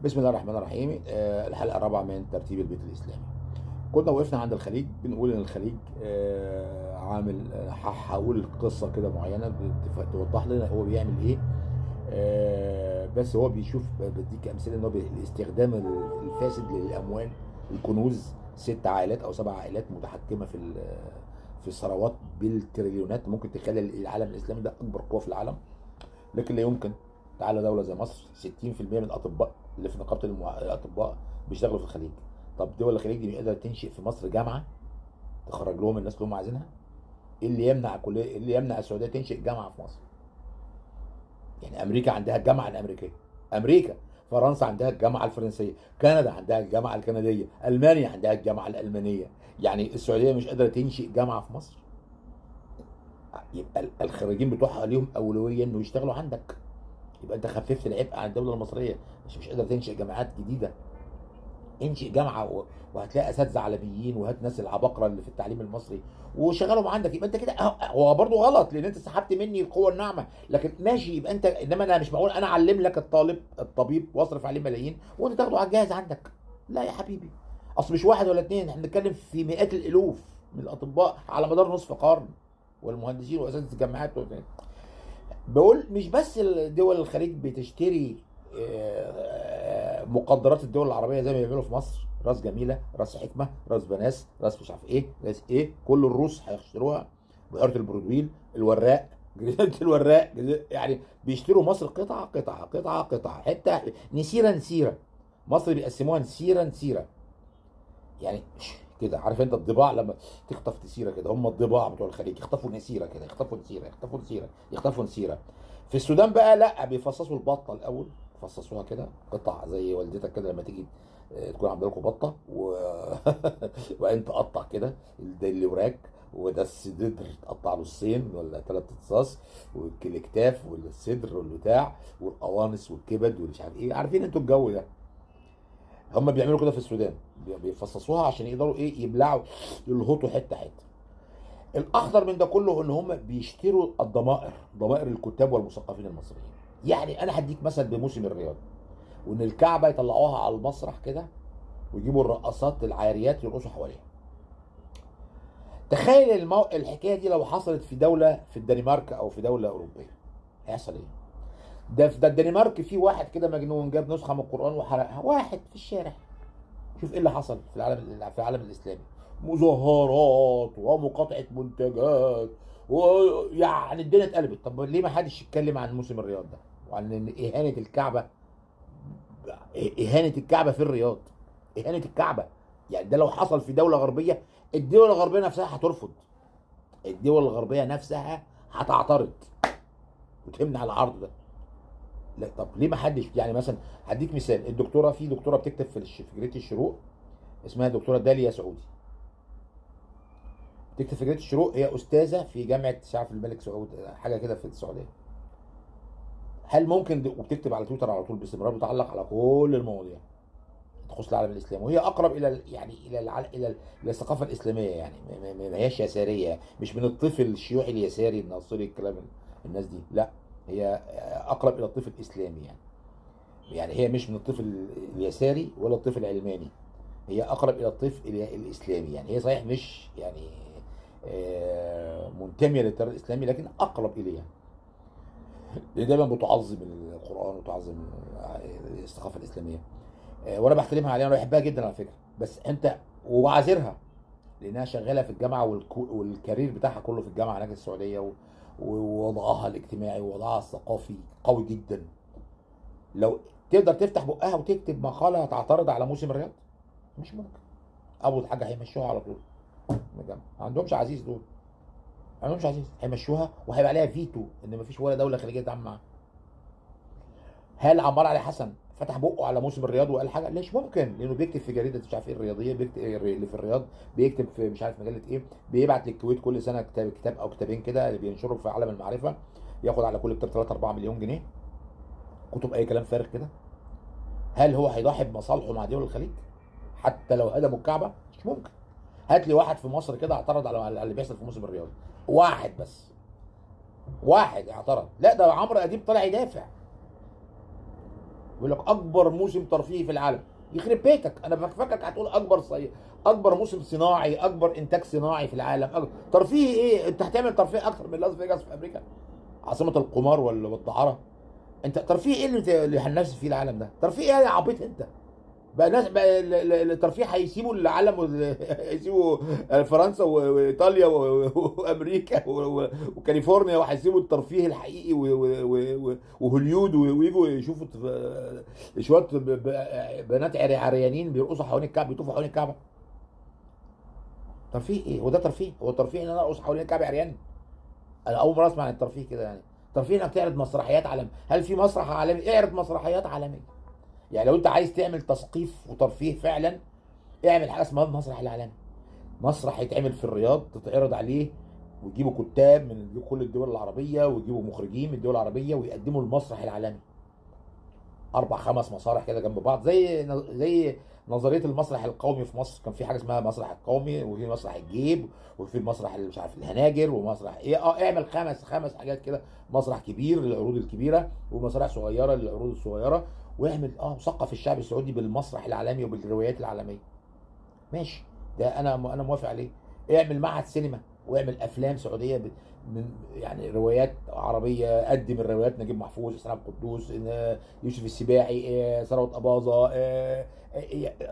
بسم الله الرحمن الرحيم. الحلقة الرابعة من ترتيب البيت الإسلامي. كنا وقفنا عند الخليج، بنقول إن الخليج عامل، هقول قصة كده معينة توضح لنا هو بيعمل إيه. بس هو بيشوف، بديك أمثلة إن هو الاستخدام الفاسد للأموال، الكنوز. 6 عائلات أو 7 عائلات متحكمة في الثروات بالتريليونات، ممكن تخلي العالم الإسلامي ده أكبر قوة في العالم. لكن لا يمكن. تعالى دولة زي مصر، 60% من الأطباء اللي في نقابة الأطباء بيشتغلوا في الخليج. طب دول الخليج دي قادرة تنشئ في مصر جامعة تخرج لهم الناس اللي هم عايزينها؟ ايه اللي يمنع ايه اللي يمنع السعودية تنشئ جامعة في مصر؟ يعني أمريكا عندها الجامعة الأمريكية، أمريكا. فرنسا عندها الجامعة الفرنسية، كندا عندها الجامعة الكندية، ألمانيا عندها الجامعة الألمانية. يعني السعودية مش قادرة تنشئ جامعة في مصر؟ يبقى الخريجين بتوعها ليهم أولوية إنه يشتغلوا عندك. يبقى انت خففت العبء عن الدوله المصريه، مش قادر تنشئ جامعات جديده. انشئ جامعه وهتلاقي اساتذه عالميين، وهات ناس العباقره اللي في التعليم المصري وشغلهم عندك. يبقى انت كده هو برضه غلط، لان انت سحبت مني القوه الناعمه. لكن ماشي، يبقى انت، انما انا مش معقول انا اعلم لك الطبيب واصرف عليه ملايين وانت تاخده على الجاهز عندك. لا يا حبيبي، اصل مش واحد ولا اتنين، احنا بنتكلم في مئات الالوف من الاطباء على مدار نصف قرن، والمهندسين واساتذه الجامعات. بقول مش بس دول الخليج بتشتري مقدرات الدول العربيه زي ما بيعملوا في مصر. راس جميله، راس حكمه، راس بناس، راس مش عارف ايه، راس ايه، كل الروس هيشتروها. بحيره البرودويل، الوراق، جزيره الوراق، يعني بيشتروا مصر قطعه قطعه قطعه قطعه، حته نسيره نسيره. مصر بيقسموها نسيره نسيره، يعني كده. عارف انت الضباع لما تخطف نسيره كده؟ هم الضباع بتوع الخليج يخطفوا نسيره كده، يخطفوا نسيره، يخطفوا نسيره، يخطفوا نسيره. في السودان بقى لا، بيفصصوا البطه الاول، يفصصوها كده قطع زي والدتك كده لما تيجي تكون عامله لكم بطه وبعدين تقطع كده. ده اللي وراك، وده الصدر تقطع نصين ولا 3 اقصاص، والكتاف والصدر والبتاع والقوانص والكبد والمش عارف ايه. عارفين انتوا الجو ده؟ هم بيعملوا كده في السودان، بيفصصوها عشان يقدروا ايه، يبلعوا، يلهطوا حته حته. الاخطر من ده كله ان هم بيشتروا الضمائر، ضمائر الكتاب والمثقفين المصريين. يعني انا هديك مثل بموسم الرياض، وان الكعبه يطلعوها على المسرح كده ويجيبوا الرقصات العاريات يرقصوا حواليها. تخيل الحكايه دي لو حصلت في دوله، في الدنمارك او في دوله اوروبيه، هيحصل ايه؟ ده الدنمارك في واحد كده مجنون جاب نسخه من القران وحرقها، واحد في الشارع. شوف ايه اللي حصل في العالم الاسلامي. مظاهرات ومقاطعه منتجات، ويعني الدنيا اتقلبت. طب ليه ما حدش يتكلم عن موسم الرياض ده، وعن ان اهانه الكعبه، اهانه الكعبه في الرياض، اهانه الكعبه؟ يعني ده لو حصل في دوله غربيه، الدول الغربيه نفسها هترفض، الدول الغربيه نفسها هتعترض وتمنع العرض ده. لا طب ليه ما حدش؟ يعني مثلا هديك مثال، الدكتوره، في دكتوره بتكتب في جريده الشروق، اسمها دكتوره داليا سعودي، تكتب في جريده الشروق. هي استاذه في جامعه مش عارف الملك سعود، حاجه كده في السعوديه. هل ممكن وبتكتب على تويتر على طول باستمرار، بتعلق على كل المواضيع تخص العالم الاسلامي، وهي اقرب الى يعني الى الثقافه الاسلاميه. يعني ما هياش يساريه، مش من الطفل الشيوعي اليساري الناصري الكلام الناس دي، لا. هي اقرب الى الطفل الاسلامي يعني. يعني هي مش من الطفل اليساري ولا الطفل العلماني، هي اقرب الى الطفل الاسلامي. يعني هي صحيح مش يعني منتميه للتيار الاسلامي، لكن اقرب اليه، لان دايما بتعظم القران وتعظم الثقافه الاسلاميه. وانا بحترمها عليها، انا بحبها جدا على فكره. بس انت، وبعذرها لانها شغاله في الجامعه، والكارير بتاعها كله في الجامعه هناك في السعوديه، ووضعها الاجتماعي ووضعها الثقافي قوي جدا. لو تقدر تفتح بقها وتكتب مقاله تعترض على موسم الرياض، مش ممكن. اول حاجه هيمشوها على طول من الجامعه، ما عندهمش عزيز دول، ما عندهمش عزيز، هيمشوها وهيبقى عليها فيتو ان ما فيش ولا دوله خليجيه تتعامل معاها. هل عمار علي حسن فتح بقه على موسم الرياض وقال حاجه؟ مش ممكن، لانه بيكتب في جريده مش عارف ايه الرياضيه، بيكتب اللي في الرياض، بيكتب في مش عارف مجله ايه، بيبعت للكويت كل سنه كتاب او كتابين كده اللي بينشروا في عالم المعرفه، ياخد على كل كتاب 3 4 مليون جنيه. كتب اي كلام فارغ كده. هل هو هيضحي بمصالحه مع دول الخليج حتى لو هدموا الكعبه؟ مش ممكن. هات لي واحد في مصر كده اعترض على اللي بيحصل في موسم الرياض، واحد بس، واحد اعترض. لا ده عمرو اديب طلع يدافع. يقول لك اكبر موسم ترفيهي في العالم. يخرب بيتك، انا فاكرك هتقول اكبر موسم صناعي، اكبر انتاج صناعي في العالم. ترفيهي ايه؟ انت هتعمل ترفيه اكتر من لاس فيجاس في امريكا، عاصمه القمار والدعاره؟ انت ترفيه ايه اللي هننافس فيه العالم ده؟ ترفيه ايه يا عبيط انت؟ بقى ناس بقى الترفيه هيسيبوا العالم هيسيبوا فرنسا وايطاليا وامريكا وكاليفورنيا، وهيسيبوا الترفيه الحقيقي وهوليود ويجوا يشوفوا شويه بنات عريانين بيرقصوا حوالين الكعبه، بيطوفوا حوالين الكعبه. ترفيه ايه؟ هو ده ترفيه؟ هو الترفيه ان انا ارقص حوالين الكعبه عريان؟ انا اول مره اسمع عن الترفيه كده يعني. ترفيه انك تعرض مسرحيات عالميه. هل في مسرح عالمي؟ اعرض مسرحيات عالميه. يعني لو انت عايز تعمل تثقيف وترفيه فعلا، اعمل حاجه اسمها المسرح العالمي. مسرح يتعمل في الرياض، تتعرض عليه، ويجيبوا كتاب من كل الدول العربيه، ويجيبوا مخرجين من الدول العربيه، ويقدموا المسرح العالمي. اربع خمس مسارح كده جنب بعض، زي نظريه المسرح القومي في مصر. كان في حاجه اسمها مسرح القومي، وفي مسرح الجيب، وفي المسرح اللي مش عارف الهناجر، ومسرح ايه. اعمل خمس حاجات كده. مسرح كبير للعروض الكبيره، ومسارح صغيره للعروض الصغيره. واعمل ثقف الشعب السعودي بالمسرح العالمي وبالروايات العالميه. ماشي، ده انا موافق عليه. اعمل معهد سينما، واعمل افلام سعوديه من يعني روايات عربيه. قدم الروايات، نجيب محفوظ، اسلام قدوس، يوسف السباعي، ثروت اباظه،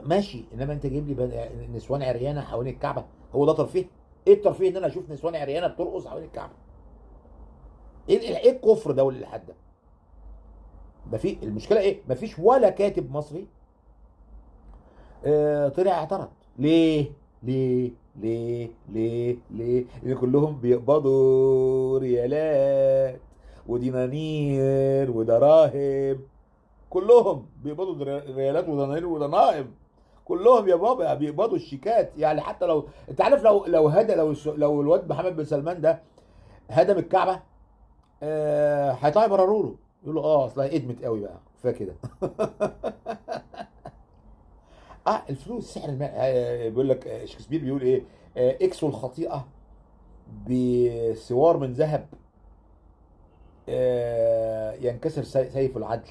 ماشي. انما انت جايب لي نسوان عريانه حوالين الكعبه؟ هو ده ترفيه؟ ايه الترفيه ان انا اشوف نسوان عريانه بترقص حوالين الكعبه؟ ايه الكفر ده والالحاد ده؟ ده في المشكله ايه؟ مفيش ولا كاتب مصري طلع اعترض. ليه؟ ليه؟ اللي كلهم بيقبضوا ريالات ودينانير ودراهم. كلهم بيقبضوا ريالات ودنانير ودنائم. كلهم يا بابا بيقبضوا الشيكات. يعني حتى لو انت عارف، لو الواد محمد بن سلمان ده هدم الكعبه، هيطلعوا يبرروا له، يقول له اصل ادمت قوي بقى كفايه كده. الفلوس سحر الماء. بيقول لك شكسبير بيقول ايه؟ اكسوا الخطيئه بسوار من ذهب، ينكسر سيف العدل.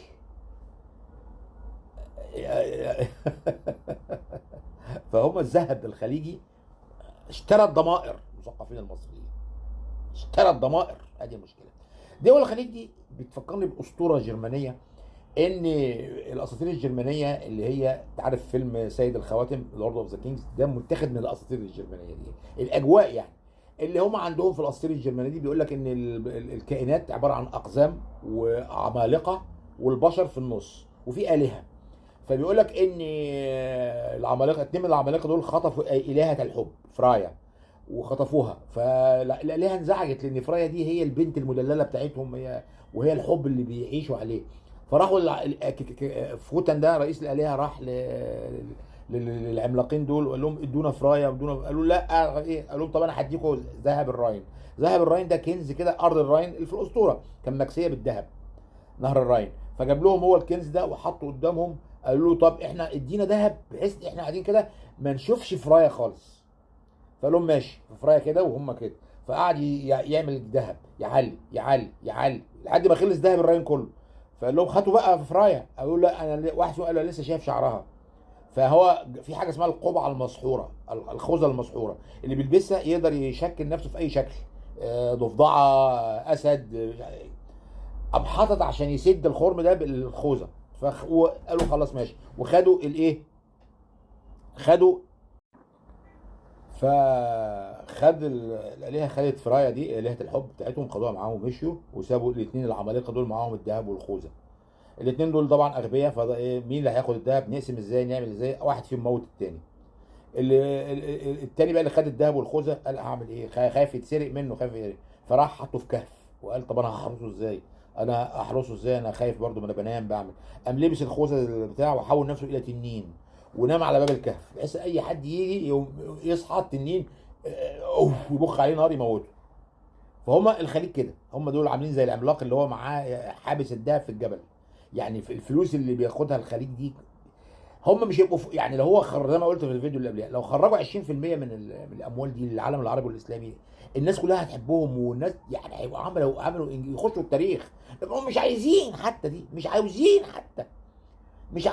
فهم الذهب الخليجي اشترى الضمائر المثقفين المصريين، اشترى الضمائر. ادي المشكله. دول الخليج دي بتفكرني باسطوره جرمانيه. ان الاساطير الجرمانيه اللي هي تعرف فيلم سيد الخواتم، لورد اوف ذا كينجز، ده متاخد من الاساطير الجرمانيه دي. الاجواء يعني اللي هم عندهم في الاساطير الجرمانيه دي، بيقول لك ان الكائنات عباره عن اقزام وعمالقه، والبشر في النص، وفي الهه. فبيقول لك ان العمالقه، اتنين من العمالقه دول خطفوا الهه الحب فرايا، وخطفوها. فالالهه انزعجت، لان فرايا دي هي البنت المدلله بتاعتهم، وهي الحب اللي بيعيشوا عليه. فراحوا فوتن ده رئيس الالهه راح للعملاقين دول، وقال لهم ادونا فرايا، قالوا لا. ايه؟ قال لهم طب انا هديكم ذهب الراين. ذهب الراين ده كنز كده، ارض الراين اللي في الاسطوره كان مكسيه بالذهب، نهر الراين. فجاب لهم هو الكنز ده وحطه قدامهم. قالوا له طب احنا ادينا ذهب بحيث احنا قاعدين كده ما نشوفش فرايا خالص. فقال لهم ماشي. فرايا كده وهم كده. فقعد يعمل الذهب، يعلي لحد ما خلص ذهب الراين كله. فقال لهم هاتوا بقى في فرايا. قالوا لا، انا واحد فيهم قال له لسه شايف شعرها. فهو في حاجه اسمها القبعه المسحوره، الخوذه المسحوره، اللي بيلبسها يقدر يشكل نفسه في اي شكل، ضفدعه، اسد. قام حاطط عشان يسد الخرم ده بالخوذه. فقالوا خلاص ماشي، وخدوا الايه؟ خدوا. الالهه خدت فرايا دي، الهه الحب بتاعتهم، خدوها معاهم ومشيوا، وسابوا الاثنين العمالقه دول معاهم الذهب والخوذه. الاثنين دول طبعا اغبياء، فده ايه؟ مين اللي هياخد الذهب؟ نقسم ازاي؟ نعمل ازاي؟ واحد فيهم موت الثاني. التاني بقى اللي خد الذهب والخوذه قال هعمل ايه؟ خايف يتسرق منه، خايف يتسرق. فراح حطه في كهف، وقال طب انا هحرسه ازاي؟ انا خايف برضو، ما انا بنام بعمل. قام لبس الخوذه بتاعه وحول نفسه الى تنين، ونام على باب الكهف، بحيث اي حد يجي يصحى التنين ويبخ عليه نار يموته. فهم الخليج كده، هم دول عاملين زي العملاق اللي هو معاه حابس الذهب في الجبل. يعني في الفلوس اللي بياخدها الخليج دي، هم مش هيبقوا يعني لو هو زي ما قلت في الفيديو اللي قبلها، لو خرجوا 20% من الاموال دي للعالم العربي والاسلامي، الناس كلها هتحبهم، والناس يعني هيبقوا عملوا يخشوا التاريخ. لكن هم مش عايزين حتى دي، مش عاوزين حتى. مش